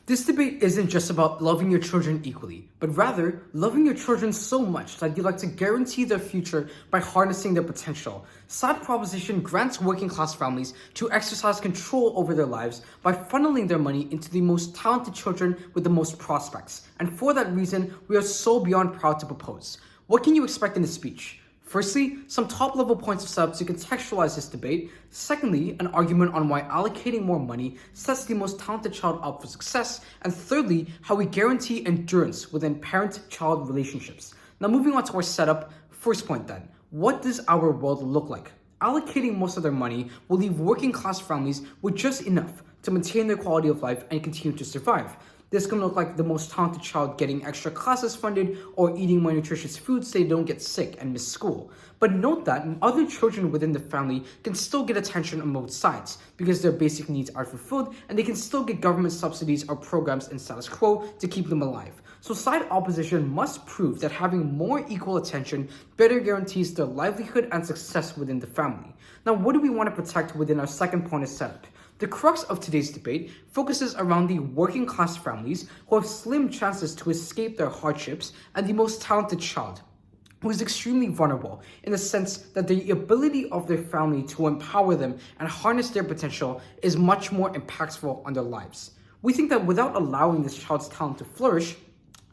This debate isn't just about loving your children equally, but rather loving your children so much that you'd like to guarantee their future by harnessing their potential. Side proposition grants working class families to exercise control over their lives by funneling their money into the most talented children with the most prospects. And for that reason, we are so beyond proud to propose. What can you expect in this speech? Firstly, some top-level points of setup to contextualize this debate. Secondly, an argument on why allocating more money sets the most talented child up for success. And thirdly, how we guarantee endurance within parent-child relationships. Now moving on to our setup, first point then. What does our world look like? Allocating most of their money will leave working-class families with just enough to maintain their quality of life and continue to survive. This can look like the most talented child getting extra classes funded or eating more nutritious food so they don't get sick and miss school. But note that other children within the family can still get attention on both sides because their basic needs are fulfilled and they can still get government subsidies or programs in status quo to keep them alive. So side opposition must prove that having more equal attention better guarantees their livelihood and success within the family. Now, what do we want to protect within our second point of setup? The crux of today's debate focuses around the working class families who have slim chances to escape their hardships and the most talented child, who is extremely vulnerable in the sense that the ability of their family to empower them and harness their potential is much more impactful on their lives. We think that without allowing this child's talent to flourish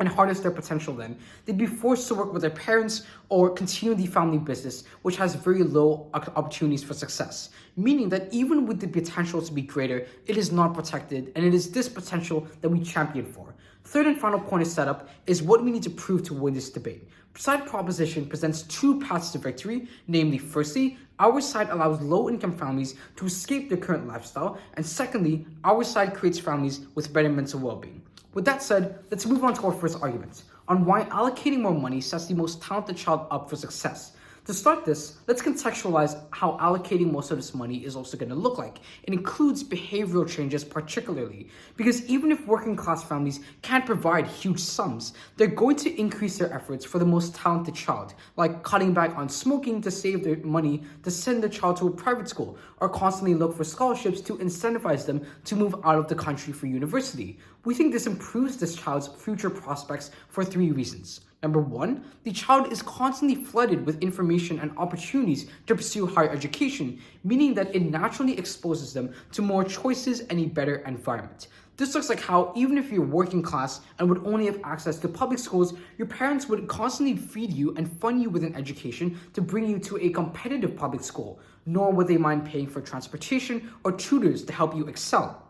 and harness their potential, then they'd be forced to work with their parents or continue the family business, which has very low opportunities for success. Meaning that even with the potential to be greater, it is not protected, and it is this potential that we champion for. Third and final point of setup is what we need to prove to win this debate. Side proposition presents two paths to victory, namely, firstly, our side allows low-income families to escape their current lifestyle, and secondly, our side creates families with better mental well-being. With that said, let's move on to our first argument on why allocating more money sets the most talented child up for success. To start this, let's contextualize how allocating most of this money is also going to look like. It includes behavioral changes particularly, because even if working class families can't provide huge sums, they're going to increase their efforts for the most talented child, like cutting back on smoking to save their money to send their child to a private school, or constantly look for scholarships to incentivize them to move out of the country for university. We think this improves this child's future prospects for three reasons. Number one, the child is constantly flooded with information and opportunities to pursue higher education, meaning that it naturally exposes them to more choices and a better environment. This looks like how even if you're working class and would only have access to public schools, your parents would constantly feed you and fund you with an education to bring you to a competitive public school, nor would they mind paying for transportation or tutors to help you excel.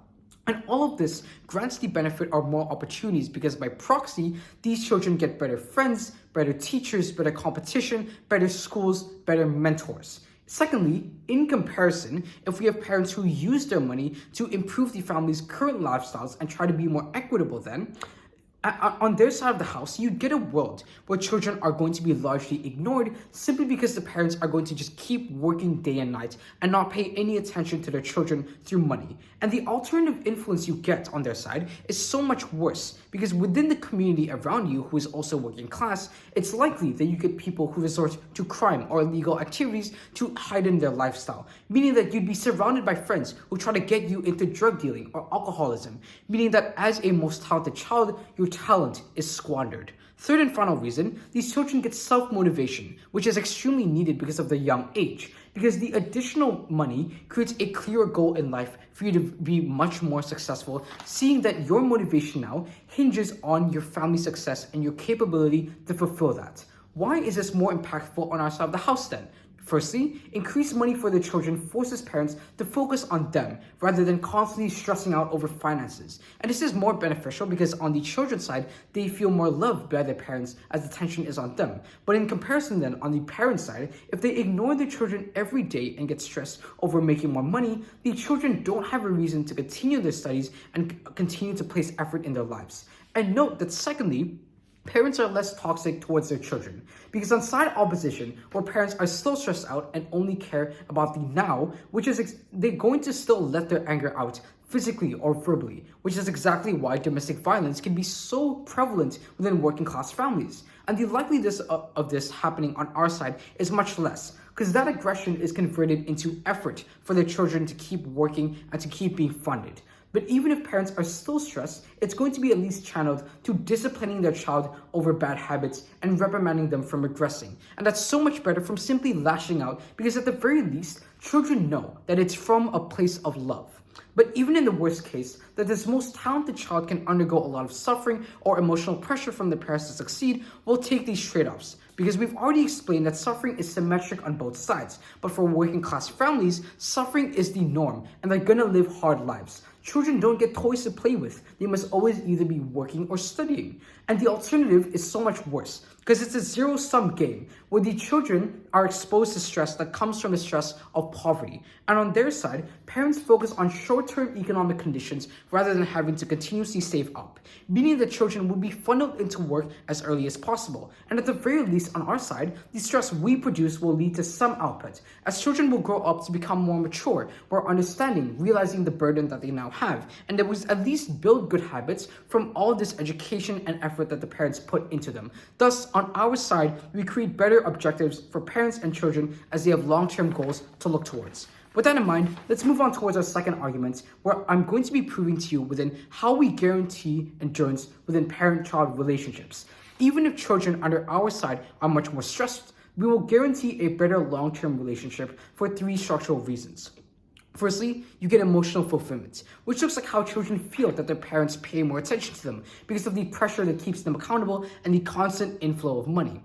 And all of this grants the benefit of more opportunities because by proxy, these children get better friends, better teachers, better competition, better schools, better mentors. Secondly, in comparison, if we have parents who use their money to improve the family's current lifestyles and try to be more equitable, then on their side of the house, you get a world where children are going to be largely ignored simply because the parents are going to just keep working day and night and not pay any attention to their children through money. And the alternative influence you get on their side is so much worse because within the community around you who is also working class, it's likely that you get people who resort to crime or illegal activities to heighten their lifestyle, meaning that you'd be surrounded by friends who try to get you into drug dealing or alcoholism, meaning that as a most talented child, your talent is squandered. Third and final reason, these children get self-motivation, which is extremely needed because of their young age, because the additional money creates a clearer goal in life for you to be much more successful, seeing that your motivation now hinges on your family's success and your capability to fulfill that. Why is this more impactful on our side of the house then? Firstly, increased money for their children forces parents to focus on them rather than constantly stressing out over finances. And this is more beneficial because on the children's side, they feel more loved by their parents as the attention is on them. But in comparison then, on the parents' side, if they ignore their children every day and get stressed over making more money, the children don't have a reason to continue their studies and continue to place effort in their lives. And note that secondly, parents are less toxic towards their children because on side opposition, where parents are still stressed out and only care about the now, which is they're going to still let their anger out physically or verbally, which is exactly why domestic violence can be so prevalent within working class families. And the likeliness of this happening on our side is much less because that aggression is converted into effort for their children to keep working and to keep being funded. But even if parents are still stressed, it's going to be at least channeled to disciplining their child over bad habits and reprimanding them from regressing. And that's so much better from simply lashing out, because at the very least, children know that it's from a place of love. But even in the worst case, that this most talented child can undergo a lot of suffering or emotional pressure from their parents to succeed, we'll take these trade-offs. Because we've already explained that suffering is symmetric on both sides. But for working class families, suffering is the norm, and they're gonna live hard lives. Children don't get toys to play with. They must always either be working or studying. And the alternative is so much worse, because it's a zero-sum game where the children are exposed to stress that comes from the stress of poverty. And on their side, parents focus on short-term economic conditions rather than having to continuously save up, meaning that children will be funneled into work as early as possible. And at the very least, on our side, the stress we produce will lead to some output, as children will grow up to become more mature, more understanding, realizing the burden that they now have, and they will at least build good habits from all this education and effort that the parents put into them. Thus, on our side, we create better objectives for parents and children as they have long-term goals to look towards. With that in mind, let's move on towards our second argument, where I'm going to be proving to you within how we guarantee endurance within parent-child relationships. Even if children under our side are much more stressed, we will guarantee a better long-term relationship for 3 structural reasons. Firstly, you get emotional fulfillment, which looks like how children feel that their parents pay more attention to them because of the pressure that keeps them accountable and the constant inflow of money.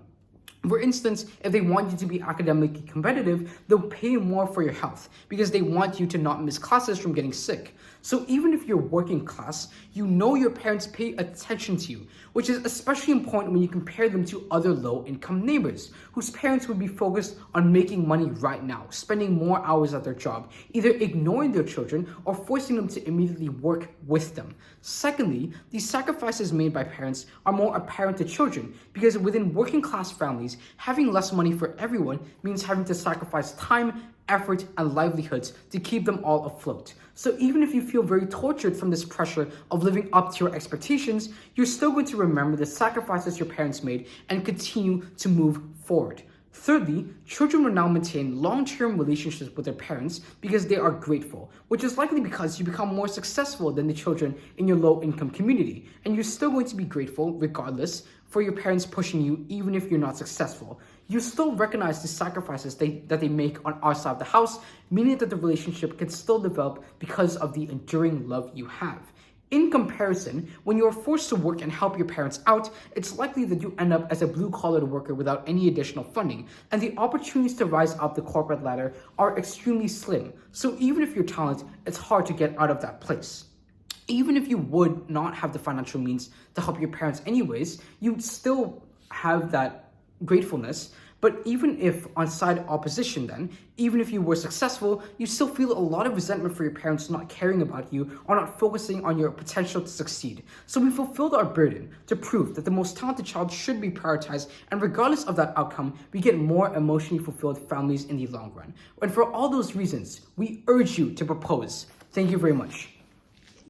For instance, if they want you to be academically competitive, they'll pay more for your health because they want you to not miss classes from getting sick. So even if you're working class, you know your parents pay attention to you, which is especially important when you compare them to other low-income neighbors whose parents would be focused on making money right now, spending more hours at their job, either ignoring their children or forcing them to immediately work with them. Secondly, the sacrifices made by parents are more apparent to children because within working class families, having less money for everyone means having to sacrifice time, effort, and livelihoods to keep them all afloat. So even if you feel very tortured from this pressure of living up to your expectations, you're still going to remember the sacrifices your parents made and continue to move forward. Thirdly, children will now maintain long-term relationships with their parents because they are grateful, which is likely because you become more successful than the children in your low-income community, and you're still going to be grateful regardless for your parents pushing you even if you're not successful. You still recognize the sacrifices that they make on our side of the house, meaning that the relationship can still develop because of the enduring love you have. In comparison, when you are forced to work and help your parents out, it's likely that you end up as a blue-collar worker without any additional funding, and the opportunities to rise up the corporate ladder are extremely slim. So even if you're talented, it's hard to get out of that place. Even if you would not have the financial means to help your parents anyways, you'd still have that gratefulness. But even if on side opposition then, even if you were successful, you still feel a lot of resentment for your parents not caring about you or not focusing on your potential to succeed. So we fulfilled our burden to prove that the most talented child should be prioritized, and regardless of that outcome, we get more emotionally fulfilled families in the long run. And for all those reasons, we urge you to propose. Thank you very much.